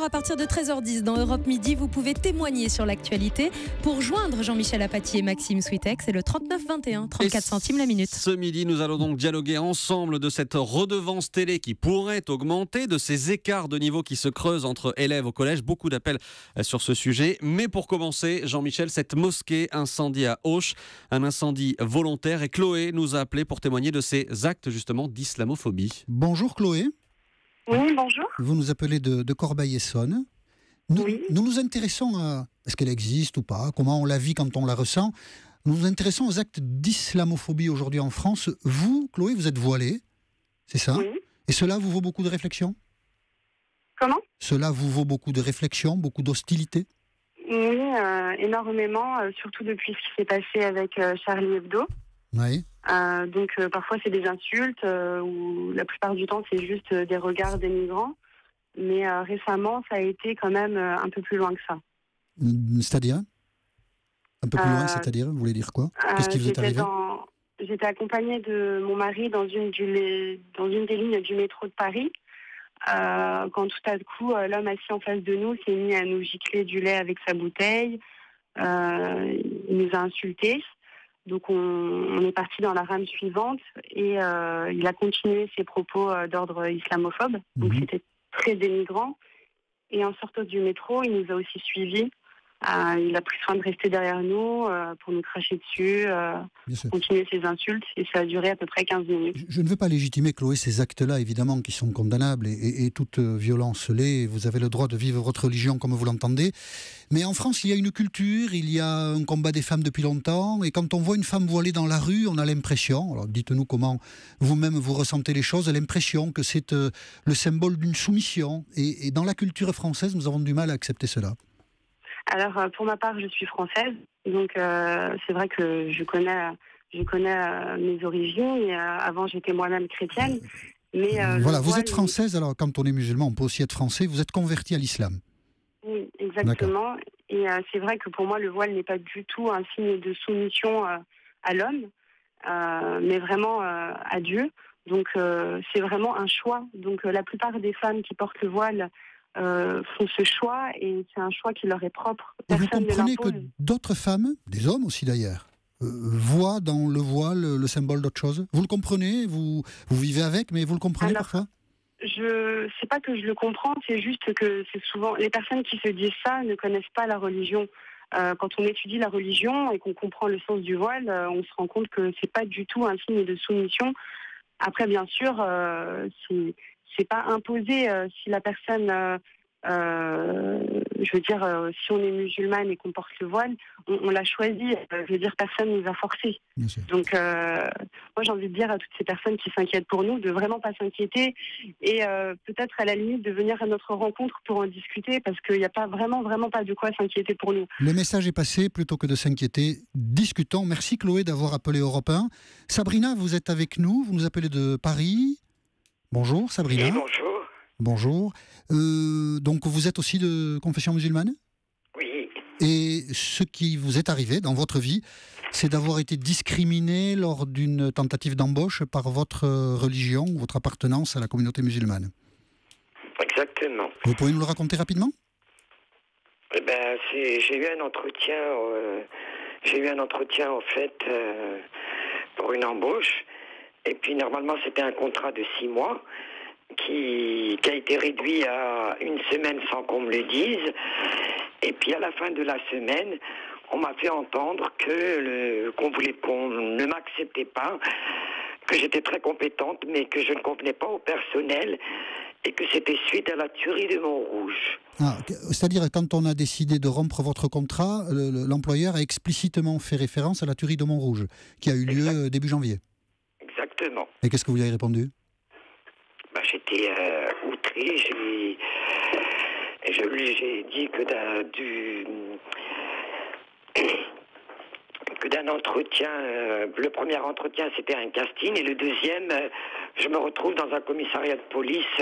à partir de 13h10 dans Europe Midi, vous pouvez témoigner sur l'actualité. Pour joindre Jean-Michel Apathy et Maxime Switek, c'est le 3921, 34 centimes la minute. Ce midi, nous allons donc dialoguer ensemble de cette redevance télé qui pourrait augmenter, de ces écarts de niveau qui se creusent entre élèves au collège. Beaucoup d'appels sur ce sujet. Mais pour commencer, Jean-Michel, cette mosquée incendie à Auch, un incendie volontaire. Et Chloé nous a appelé pour témoigner de ces actes justement d'islamophobie. Bonjour Chloé. Oui, bonjour. Vous nous appelez de Corbeil-Essonnes. Oui. Nous nous intéressons à est-ce qu'elle existe ou pas, comment on la vit quand on la ressent. Nous nous intéressons aux actes d'islamophobie aujourd'hui en France. Vous, Chloé, vous êtes voilée, c'est ça? Oui. Et cela vous vaut beaucoup de réflexion? Comment? Cela vous vaut beaucoup de réflexion, beaucoup d'hostilité? Oui, énormément, surtout depuis ce qui s'est passé avec Charlie Hebdo. Oui. Donc parfois c'est des insultes, ou la plupart du temps c'est juste des regards dénigrants. Mais récemment ça a été quand même un peu plus loin que ça. C'est-à-dire? Un peu plus loin, c'est-à-dire? Vous voulez dire quoi? Qu'est-ce qui vous est arrivé? J'étais accompagnée de mon mari dans une des lignes du métro de Paris. Quand tout à coup, l'homme assis en face de nous s'est mis à nous gicler du lait avec sa bouteille. Il nous a insultés. Donc on est parti dans la rame suivante et il a continué ses propos d'ordre islamophobe. Donc c'était très dénigrant. Et en sortant du métro, il nous a aussi suivis. Il a pris soin de rester derrière nous pour nous cracher dessus, continuer ses insultes, et ça a duré à peu près 15 minutes. Je ne veux pas légitimer, Chloé, ces actes-là, évidemment, qui sont condamnables, et toute violence l'est. Vous avez le droit de vivre votre religion comme vous l'entendez. Mais en France, il y a une culture, il y a un combat des femmes depuis longtemps, et quand on voit une femme voilée dans la rue, on a l'impression, alors dites-nous comment vous-même vous ressentez les choses, l'impression que c'est le symbole d'une soumission. Et dans la culture française, nous avons du mal à accepter cela. Alors, pour ma part, je suis française, donc c'est vrai que je connais mes origines. Et, avant, j'étais moi-même chrétienne. Mais voilà, vous êtes française, alors quand on est musulman, on peut aussi être français. Vous êtes convertie à l'islam. Oui, exactement. Et c'est vrai que pour moi, le voile n'est pas du tout un signe de soumission à l'homme, mais vraiment à Dieu. Donc, c'est vraiment un choix. Donc, la plupart des femmes qui portent le voile font ce choix, et c'est un choix qui leur est propre. Vous comprenez que d'autres femmes, des hommes aussi d'ailleurs, voient dans le voile le symbole d'autre chose? Vous le comprenez? Vous vivez avec, mais vous le comprenez parfois? C'est pas que je le comprends, c'est juste que c'est souvent les personnes qui se disent ça ne connaissent pas la religion. Quand on étudie la religion et qu'on comprend le sens du voile, on se rend compte que c'est pas du tout un signe de soumission. Après, bien sûr, c'est pas imposé. Si la personne, je veux dire, si on est musulmane et qu'on porte le voile, on l'a choisi. Je veux dire, personne nous a forcé. Donc, moi, j'ai envie de dire à toutes ces personnes qui s'inquiètent pour nous de vraiment pas s'inquiéter, et peut-être à la limite de venir à notre rencontre pour en discuter, parce qu'il n'y a pas vraiment pas de quoi s'inquiéter pour nous. Le message est passé. Plutôt que de s'inquiéter, discutons. Merci Chloé d'avoir appelé Europe 1. Sabrina, vous êtes avec nous. Vous nous appelez de Paris. Bonjour Sabrina. Oui, bonjour. Bonjour. Donc vous êtes aussi de confession musulmane? Oui. Et ce qui vous est arrivé dans votre vie, c'est d'avoir été discriminé lors d'une tentative d'embauche par votre religion, votre appartenance à la communauté musulmane. Exactement. Vous pouvez nous le raconter rapidement? J'ai eu un entretien en fait pour une embauche. Et puis normalement c'était un contrat de 6 mois qui a été réduit à 1 semaine sans qu'on me le dise. Et puis à la fin de la semaine, on m'a fait entendre qu'on ne m'acceptait pas, que j'étais très compétente mais que je ne convenais pas au personnel, et que c'était suite à la tuerie de Montrouge. C'est-à-dire, quand on a décidé de rompre votre contrat, l'employeur a explicitement fait référence à la tuerie de Montrouge, qui a eu lieu début janvier. Exactement. Et qu'est-ce que vous lui avez répondu? J'étais outré. J'ai dit que d'un entretien, le premier entretien c'était un casting, et le deuxième, je me retrouve dans un commissariat de police,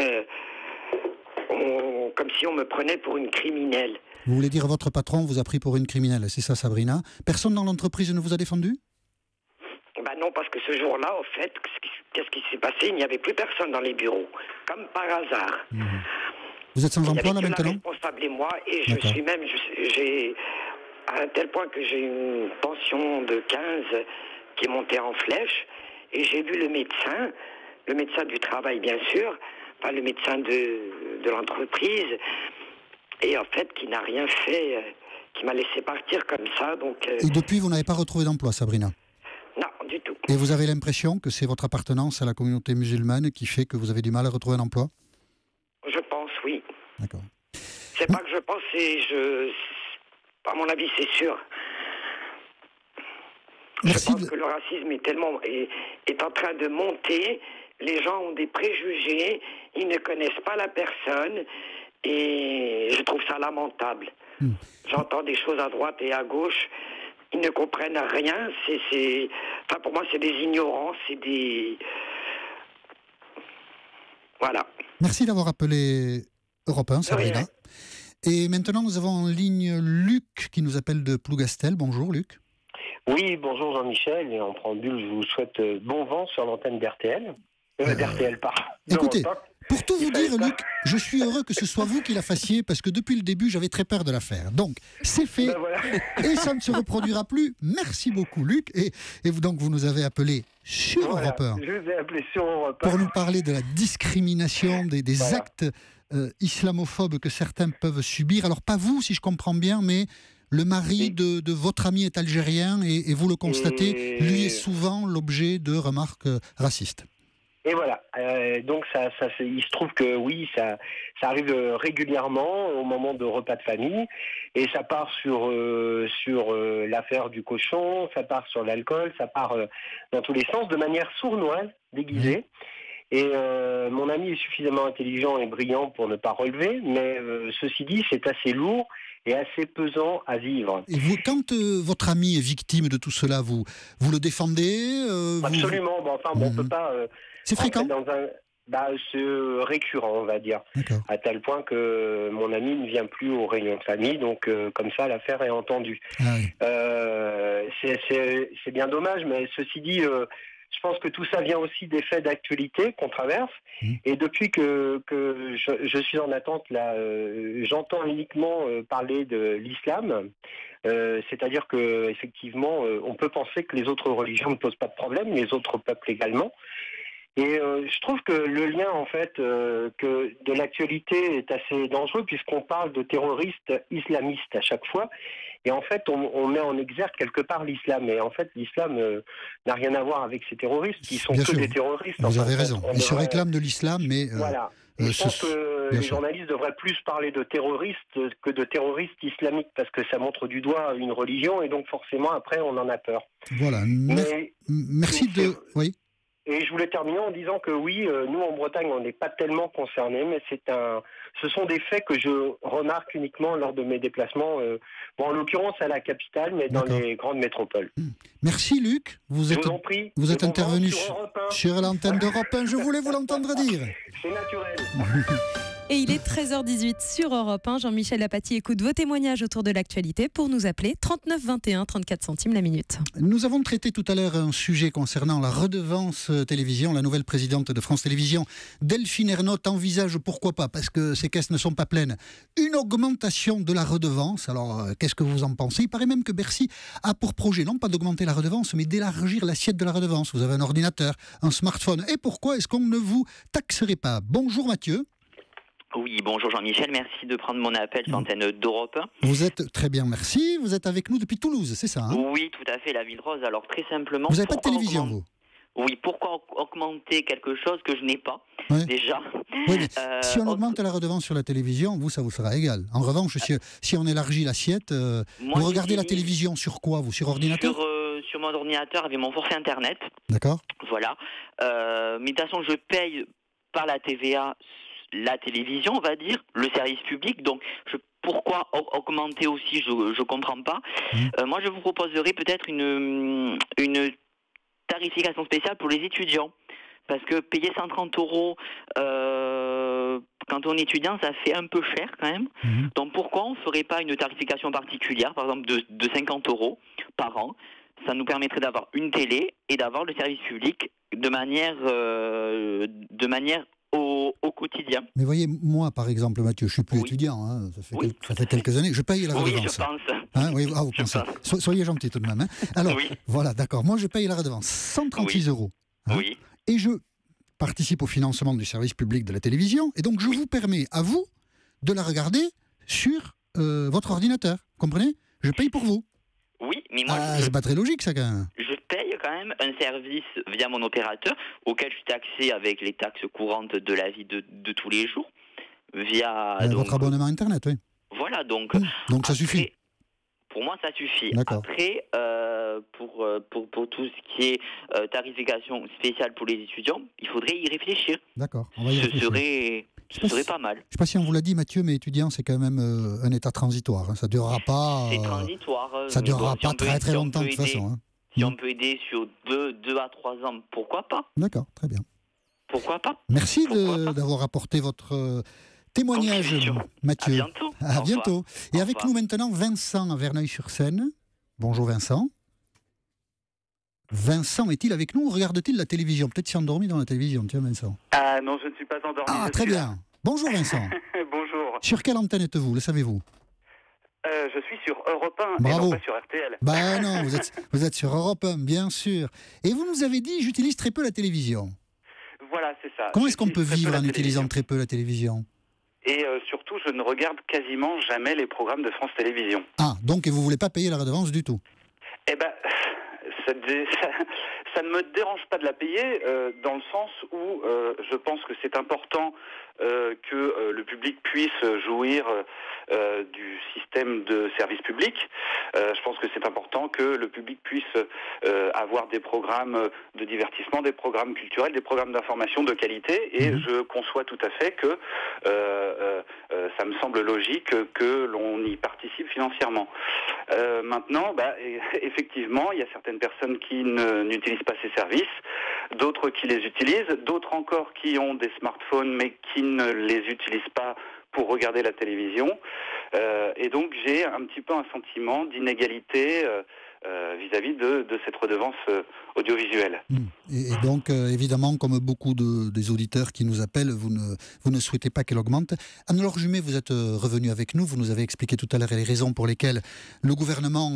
comme si on me prenait pour une criminelle. Vous voulez dire votre patron vous a pris pour une criminelle, c'est ça Sabrina? Personne dans l'entreprise ne vous a défendu? Non, parce que ce jour-là, en fait, qu'est-ce qui s'est passé? Il n'y avait plus personne dans les bureaux, comme par hasard. Vous êtes sans Il y emploi avait là que maintenant? la responsable et moi, et je D'accord. suis même, j'ai à un tel point que j'ai une pension de 15 qui est montée en flèche, et j'ai vu le médecin du travail bien sûr, pas le médecin de l'entreprise, et en fait qui n'a rien fait, qui m'a laissé partir comme ça, donc... Et depuis, vous n'avez pas retrouvé d'emploi, Sabrina? Non, du tout. Et vous avez l'impression que c'est votre appartenance à la communauté musulmane qui fait que vous avez du mal à retrouver un emploi? Je pense, oui. D'accord. C'est pas que je pense, à mon avis, c'est sûr. Merci Je pense que le racisme est en train de monter. Les gens ont des préjugés, ils ne connaissent pas la personne, et je trouve ça lamentable. J'entends des choses à droite et à gauche, ils ne comprennent rien. Enfin, pour moi, c'est des ignorants, c'est des... Voilà. Merci d'avoir appelé Europe 1, Sabrina. Et maintenant, nous avons en ligne Luc qui nous appelle de Plougastel. Bonjour Luc. Oui, bonjour Jean-Michel, et en préambule, je vous souhaite bon vent sur l'antenne d'RTL. d'RTL, pardon. Écoutez, pour tout vous dire, Luc, je suis heureux que ce soit vous qui la fassiez, parce que depuis le début, j'avais très peur de la faire. Donc, c'est fait, Ben voilà. et ça ne se reproduira plus. Merci beaucoup, Luc. Et vous nous avez appelé sur Europe 1 Je vous ai appelé sur Europe 1. pour nous parler de la discrimination, des Voilà. actes islamophobes que certains peuvent subir. Alors, pas vous, si je comprends bien, mais... Le mari de votre ami est algérien et vous le constatez, lui est souvent l'objet de remarques racistes. Et voilà. Donc il se trouve que oui, ça arrive régulièrement au moment de repas de famille, et ça part sur l'affaire du cochon, ça part sur l'alcool, ça part dans tous les sens de manière sournoise, déguisée. Et mon ami est suffisamment intelligent et brillant pour ne pas relever, mais ceci dit, c'est assez lourd et assez pesant à vivre. Et vous, quand votre ami est victime de tout cela, vous le défendez Absolument. On peut pas... c'est fréquent c'est récurrent, on va dire. D'accord. À tel point que mon ami ne vient plus aux réunions de famille, donc comme ça, l'affaire est entendue. Ah oui. C'est bien dommage, mais ceci dit... je pense que tout ça vient aussi des faits d'actualité qu'on traverse. Et depuis que je suis en attente, là, j'entends uniquement parler de l'islam. C'est-à-dire que effectivement, on peut penser que les autres religions ne posent pas de problème, les autres peuples également. Et je trouve que le lien, en fait, que de l'actualité est assez dangereux, puisqu'on parle de terroristes islamistes à chaque fois. Et en fait, on met en exergue quelque part l'islam. Et en fait, l'islam n'a rien à voir avec ces terroristes, qui sont Bien que sûr, des terroristes. Vous avez raison. Ils se réclament de l'islam, mais... Voilà. Et je pense que les journalistes devraient plus parler de terroristes que de terroristes islamiques, parce que ça montre du doigt une religion, et donc forcément, après, on en a peur. Voilà. Merci de... Oui. Et je voulais terminer en disant que oui, nous en Bretagne, on n'est pas tellement concernés, mais ce sont des faits que je remarque uniquement lors de mes déplacements, en l'occurrence à la capitale, mais dans les grandes métropoles. Merci Luc, vous êtes intervenu sur l'antenne d'Europe 1, je voulais vous l'entendre dire. C'est naturel. Et il est 13h18 sur Europe 1. Jean-Michel Apathy écoute vos témoignages autour de l'actualité pour nous appeler 39 21 34 centimes la minute. Nous avons traité tout à l'heure un sujet concernant la redevance télévision. La nouvelle présidente de France Télévisions, Delphine Ernotte, envisage, pourquoi pas, parce que ses caisses ne sont pas pleines, une augmentation de la redevance. Alors, qu'est-ce que vous en pensez? Il paraît même que Bercy a pour projet, non pas d'augmenter la redevance, mais d'élargir l'assiette de la redevance. Vous avez un ordinateur, un smartphone. Et pourquoi est-ce qu'on ne vous taxerait pas? Bonjour Mathieu. Oui, bonjour Jean-Michel, merci de prendre mon appel sur l'antenne d'Europe 1. Vous êtes très bien, merci. Vous êtes avec nous depuis Toulouse, c'est ça Oui, tout à fait, la Ville Rose. Alors très simplement... Vous n'avez pas de télévision, vous? Oui, pourquoi augmenter quelque chose que je n'ai pas, déjà? Oui, mais si on augmente la redevance sur la télévision, ça vous sera égal. En revanche, si on élargit l'assiette, vous regardez la télévision sur quoi, vous? Sur ordinateur? Sur mon ordinateur avec mon forfait Internet. D'accord. Voilà. Mais de toute façon, je paye par la TVA la télévision, on va dire, le service public. Donc, pourquoi augmenter aussi, je ne comprends pas. Moi, je vous proposerais peut-être une tarification spéciale pour les étudiants. Parce que payer 130 € quand on est étudiant, ça fait un peu cher quand même. Donc, pourquoi on ne ferait pas une tarification particulière, par exemple de 50 € par an? Ça nous permettrait d'avoir une télé et d'avoir le service public de manière au quotidien. quotidien. Mais voyez, moi, par exemple, Mathieu, je suis plus Oui. étudiant, hein, ça fait, Oui. ça fait quelques années, je paye la Oui, redevance. je pense. Hein, oui, vous Je pensez. pense. Soyez gentil tout de même. Hein. Alors, Oui. voilà, d'accord. Moi, je paye la redevance, 136 euros. Hein, Oui. et je participe au financement du service public de la télévision. Et donc, je vous permets, à vous, de la regarder sur votre ordinateur. Comprenez? Je paye pour vous. Oui, mais moi, Ah, c'est pas très logique, ça, quand même. je paye quand même un service via mon opérateur auquel je suis taxé avec les taxes courantes de la vie de tous les jours. Via. Donc, Votre abonnement Internet, oui. voilà, donc. Donc, ça après, suffit. Pour moi, ça suffit. D'accord. Après, pour tout ce qui est tarification spéciale pour les étudiants, il faudrait y réfléchir. D'accord, on va y réfléchir. Ce serait pas mal. Je ne sais pas si on vous l'a dit, Mathieu, mais étudiant, c'est quand même un état transitoire. Hein. Ça ne durera pas. C'est transitoire. Ça ne mais durera bon, si pas on peut- très si on longtemps, de peut toute aider- façon. Hein. Si on peut aider sur 2 à 3 ans, pourquoi pas? D'accord, très bien. Pourquoi pas? Merci Pourquoi pas d'avoir apporté votre témoignage, Contribution. Mathieu. À bientôt. Au À revoir. bientôt. Et Au avec revoir. nous maintenant, Vincent à Verneuil-sur-Seine. Bonjour Vincent. Vincent est-il avec nous ou regarde-t-il la télévision? Peut-être s'est endormi dans la télévision. Tiens, Vincent. Ah non, je ne suis pas endormi. Ah, je très suis là. bien. Bonjour Vincent. Bonjour. Sur quelle antenne êtes-vous? Le savez-vous? Je suis sur Europe 1 et Bravo. non pas sur RTL. Ben non, vous êtes sur Europe 1, bien sûr. Et vous nous avez dit, j'utilise très peu la télévision. Voilà, c'est ça. Comment est-ce qu'on peut J'utilise très vivre peu en la utilisant télévision. très peu la télévision? Et surtout, je ne regarde quasiment jamais les programmes de France Télévisions. Ah, donc et vous ne voulez pas payer la redevance du tout? Eh ben, ça ne me dérange pas de la payer dans le sens où je pense que c'est important que le public puisse jouir du système de service public. Je pense que c'est important que le public puisse avoir des programmes de divertissement, des programmes culturels, des programmes d'information de qualité. Et je conçois tout à fait que ça me semble logique que l'on y participe financièrement. Maintenant, effectivement, il y a certaines personnes qui n'utilisent pas ces services, d'autres qui les utilisent, d'autres encore qui ont des smartphones mais qui ne les utilisent pas pour regarder la télévision. Et donc j'ai un petit peu un sentiment d'inégalité vis-à-vis de cette redevance audiovisuelle. Et donc, évidemment, comme beaucoup des auditeurs qui nous appellent, vous ne souhaitez pas qu'elle augmente. Anne-Laure Jumet, vous êtes revenue avec nous. Vous nous avez expliqué tout à l'heure les raisons pour lesquelles le gouvernement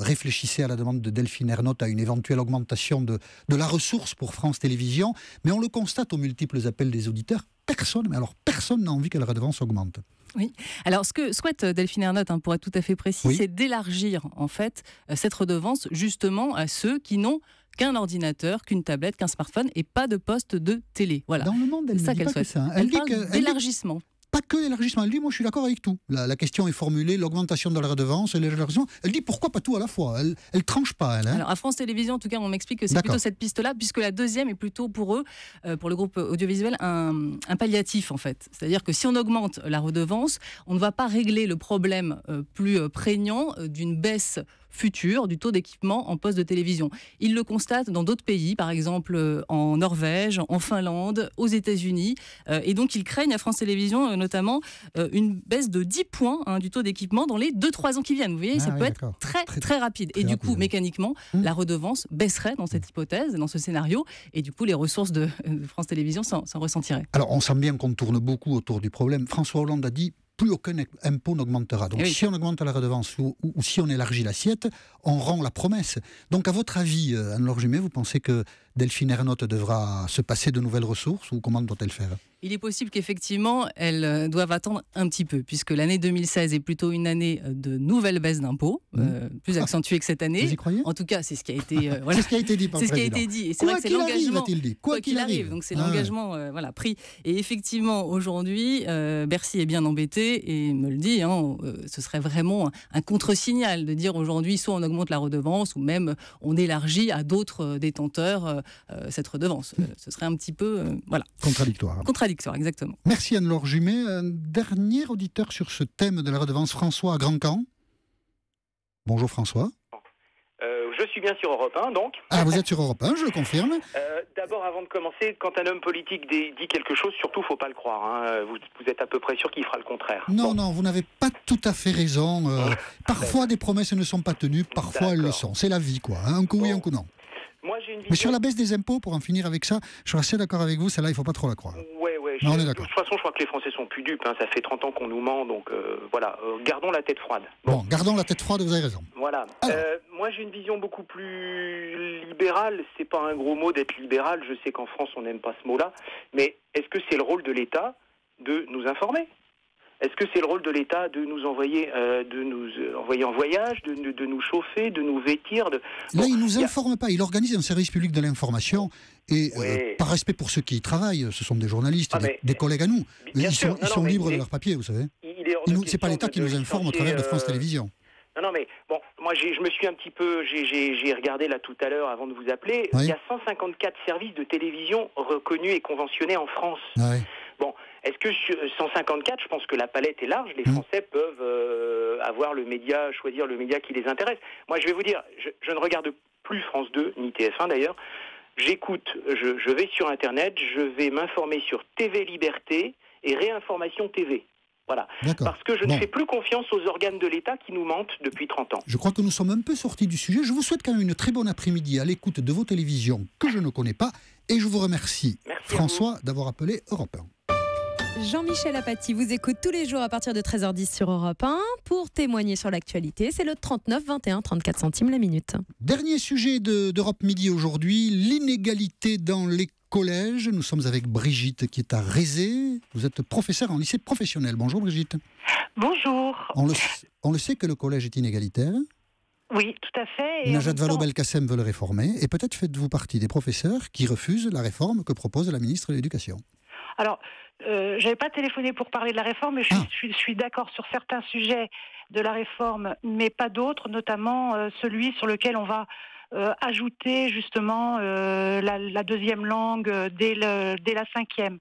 réfléchissait à la demande de Delphine Ernotte à une éventuelle augmentation de la ressource pour France Télévisions. Mais on le constate aux multiples appels des auditeurs. Personne n'a envie que la redevance augmente. Oui. Alors, ce que souhaite Delphine Ernotte, pour être tout à fait précis, c'est d'élargir en fait cette redevance justement à ceux qui n'ont qu'un ordinateur, qu'une tablette, qu'un smartphone et pas de poste de télé. Voilà. Dans le monde, elle c'est ne dit pas que ça. Hein. Elle parle d'élargissement. Pas que l'élargissement. Elle dit, moi je suis d'accord avec tout. La question est formulée, l'augmentation de la redevance, l'élargissement. Elle dit pourquoi pas tout à la fois. Elle tranche pas, elle. Hein. Alors à France Télévisions, en tout cas, on m'explique que c'est plutôt cette piste-là, puisque la deuxième est plutôt pour eux, pour le groupe audiovisuel, un palliatif en fait. C'est-à-dire que si on augmente la redevance, on ne va pas régler le problème plus prégnant d'une baisse future du taux d'équipement en poste de télévision. Ils le constatent dans d'autres pays, par exemple en Norvège, en Finlande, aux États-Unis, et donc ils craignent à France Télévisions notamment une baisse de 10 points du taux d'équipement dans les 2-3 ans qui viennent. Vous voyez, ça peut être très rapide. Et du coup, mécaniquement, la redevance baisserait dans cette hypothèse, dans ce scénario, et du coup, les ressources de France Télévisions s'en ressentiraient. Alors, on sent bien qu'on tourne beaucoup autour du problème. François Hollande a dit plus aucun impôt n'augmentera. Donc, si on augmente la redevance ou si on élargit l'assiette, on rend la promesse. Donc, à votre avis, Anne-Laure Jumet, vous pensez que Delphine Ernotte devra se passer de nouvelles ressources ou comment doit-elle faire ? Il est possible qu'effectivement, elles doivent attendre un petit peu, puisque l'année 2016 est plutôt une année de nouvelles baisses d'impôts, plus accentuées que cette année. Vous y croyez ? En tout cas, c'est ce qui a été, c'est ce qui a été dit par le président. C'est ce qui a été dit. Et c'est vrai que c'est l'engagement. Quoi qu'il arrive. Donc c'est l'engagement pris. Et effectivement, aujourd'hui, Bercy est bien embêté et me le dit. Ce serait vraiment un contre-signal de dire aujourd'hui, soit on augmente la redevance, ou même on élargit à d'autres détenteurs cette redevance. Ce serait un petit peu contradictoire. Contradictoire, exactement. Merci Anne-Laure Jumet. Un dernier auditeur sur ce thème de la redevance, François à Grand-Camp. Bonjour François. Je suis bien sur Europe 1, donc. Ah, vous êtes sur Europe 1, je le confirme. D'abord, avant de commencer, quand un homme politique dit quelque chose, surtout, faut pas le croire. Hein. Vous êtes à peu près sûr qu'il fera le contraire. Non, non, vous n'avez pas tout à fait raison. Parfois, des promesses ne sont pas tenues, parfois elles le sont. C'est la vie, quoi. Un coup oui, un coup non. Moi, j'ai une vision... Mais sur la baisse des impôts, pour en finir avec ça, je suis assez d'accord avec vous, celle-là, il ne faut pas trop la croire. Ouais, Non, on est de d'accord. toute façon, je crois que les Français sont plus dupes. Ça fait 30 ans qu'on nous ment, donc voilà. Gardons la tête froide. Bon, gardons la tête froide, vous avez raison. Voilà. Moi, j'ai une vision beaucoup plus libérale. C'est pas un gros mot d'être libéral. Je sais qu'en France, on n'aime pas ce mot-là. Mais est-ce que c'est le rôle de l'État de nous informer ? Est-ce que c'est le rôle de l'État de nous envoyer, envoyer en voyage, de nous chauffer, de nous vêtir Là, il ne nous informe pas. Il organise un service public de l'information. Et par respect pour ceux qui y travaillent, ce sont des journalistes, des collègues à nous. Ils sont libres de leur papier, vous savez. Ce n'est pas l'État qui nous informe au travers de France Télévisions. Non, mais bon, moi je me suis un petit peu, j'ai regardé là tout à l'heure avant de vous appeler. Oui. Il y a 154 services de télévision reconnus et conventionnés en France. Oui. Bon, est-ce que sur 154, je pense que la palette est large, les Français peuvent avoir choisir le média qui les intéresse. Moi, je vais vous dire, je ne regarde plus France 2, ni TF1 d'ailleurs. J'écoute, je vais sur Internet, je vais m'informer sur TV Liberté et Réinformation TV. Voilà. Parce que je ne fais plus confiance aux organes de l'État qui nous mentent depuis 30 ans. Je crois que nous sommes un peu sortis du sujet. Je vous souhaite quand même une très bonne après-midi à l'écoute de vos télévisions que je ne connais pas. Et je vous remercie, François, d'avoir appelé Europe 1. Jean-Michel Apathy vous écoute tous les jours à partir de 13h10 sur Europe 1 pour témoigner sur l'actualité. C'est le 39 21 34 centimes la minute. Dernier sujet d'Europe Midi aujourd'hui, l'inégalité dans les collèges. Nous sommes avec Brigitte qui est à Rézé. Vous êtes professeure en lycée professionnel. Bonjour Brigitte. Bonjour. On le sait que le collège est inégalitaire. Oui, tout à fait. Najat Vallaud-Belkacem veut le réformer. Et peut-être faites-vous partie des professeurs qui refusent la réforme que propose la ministre de l'Éducation. Alors, je n'avais pas téléphoné pour parler de la réforme, mais je suis d'accord sur certains sujets de la réforme, mais pas d'autres, notamment celui sur lequel on va ajouter justement la deuxième langue dès la 5e.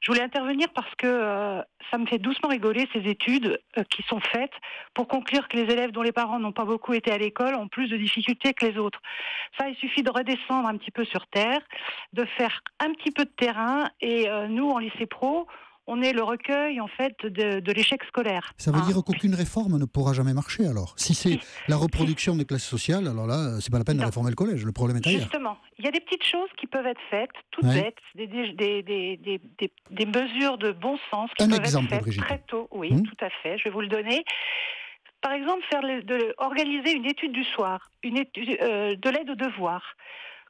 Je voulais intervenir parce que ça me fait doucement rigoler ces études qui sont faites pour conclure que les élèves dont les parents n'ont pas beaucoup été à l'école ont plus de difficultés que les autres. Ça, il suffit de redescendre un petit peu sur terre, de faire un petit peu de terrain et nous, en lycée pro, on est le recueil en fait de l'échec scolaire. Ça veut dire qu'aucune réforme ne pourra jamais marcher alors. Si c'est la reproduction des classes sociales, alors là, c'est pas la peine de réformer le collège. Le problème est ailleurs. Justement, il y a des petites choses qui peuvent être faites, toutes bêtes, des mesures de bon sens qui peuvent être faites Brigitte. Très tôt. Oui, tout à fait. Je vais vous le donner. Par exemple, organiser une étude du soir, une étude de l'aide aux devoirs.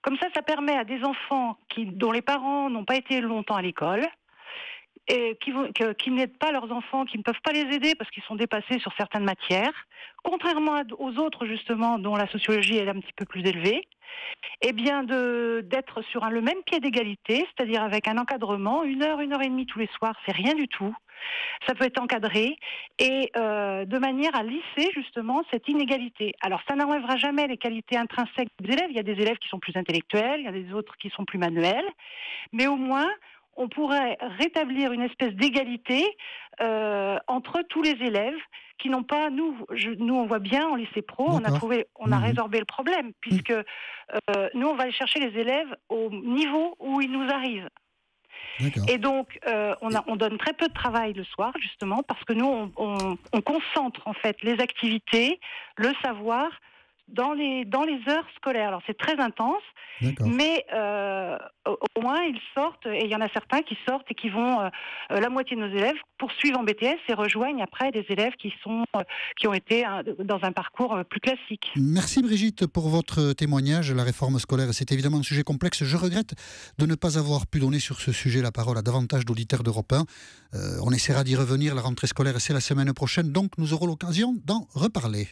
Comme ça permet à des enfants dont les parents n'ont pas été longtemps à l'école, et qui n'aident pas leurs enfants, qui ne peuvent pas les aider parce qu'ils sont dépassés sur certaines matières, contrairement aux autres justement dont la sociologie est un petit peu plus élevée, eh bien d'être sur le même pied d'égalité, c'est-à-dire avec un encadrement, 1 heure et demie tous les soirs, c'est rien du tout. Ça peut être encadré et de manière à lisser justement cette inégalité. Alors ça n'enlèvera jamais les qualités intrinsèques des élèves. Il y a des élèves qui sont plus intellectuels, il y a des autres qui sont plus manuels, mais au moins on pourrait rétablir une espèce d'égalité entre tous les élèves qui n'ont pas, nous on voit bien en lycée pro, on a résorbé le problème puisque nous on va aller chercher les élèves au niveau où ils nous arrivent. Et donc on donne très peu de travail le soir justement parce que nous on concentre en fait les activités, le savoir dans les heures scolaires. Alors c'est très intense, mais au moins ils sortent, et il y en a certains qui sortent et qui vont, la moitié de nos élèves poursuivent en BTS et rejoignent après des élèves qui ont été dans un parcours plus classique. Merci Brigitte pour votre témoignage. La réforme scolaire, c'est évidemment un sujet complexe. Je regrette de ne pas avoir pu donner sur ce sujet la parole à davantage d'auditeurs d'Europe 1. On essaiera d'y revenir. La rentrée scolaire, c'est la semaine prochaine, donc nous aurons l'occasion d'en reparler.